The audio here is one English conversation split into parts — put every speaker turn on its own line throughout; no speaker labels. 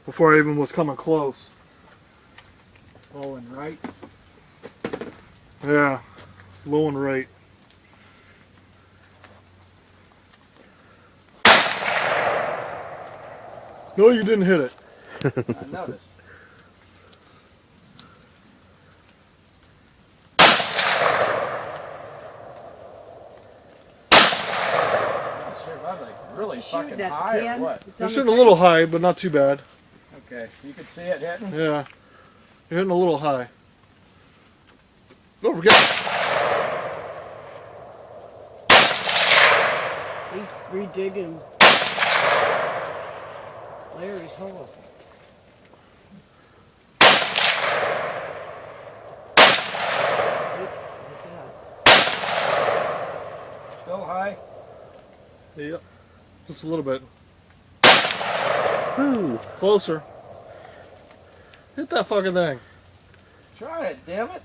before I even was coming close.
Low and right.
Yeah, low and right. No, you didn't hit it.
I noticed. I'm like really fucking high or what?
You're shooting a little high, but not too bad.
Okay, you can see it hitting?
Yeah, you're hitting a little high. Don't forget.
He's redigging Larry's hole.
Still high?
Yep, just a little bit.
Ooh.
Closer. Hit that fucking thing.
Try it, damn it.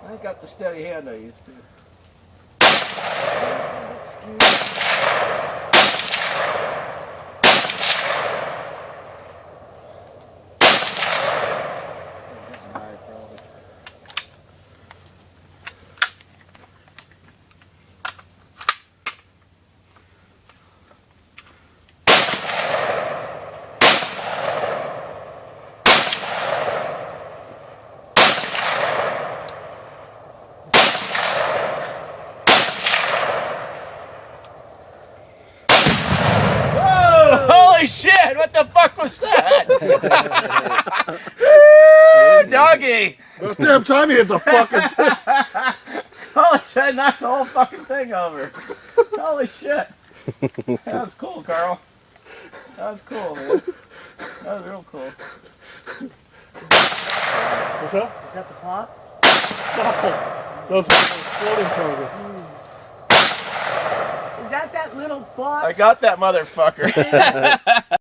I ain't got the steady hand I used to. Holy shit, what the fuck was that? Woo, doggy!
About damn time you hit the fucking thing.
Holy shit, I knocked the whole fucking thing over. Holy shit. That was cool, Carl. That was cool, man. That was real cool.
What's that?
Is that the pot?
No, those are floating targets.
Is that little pot?
I got that motherfucker.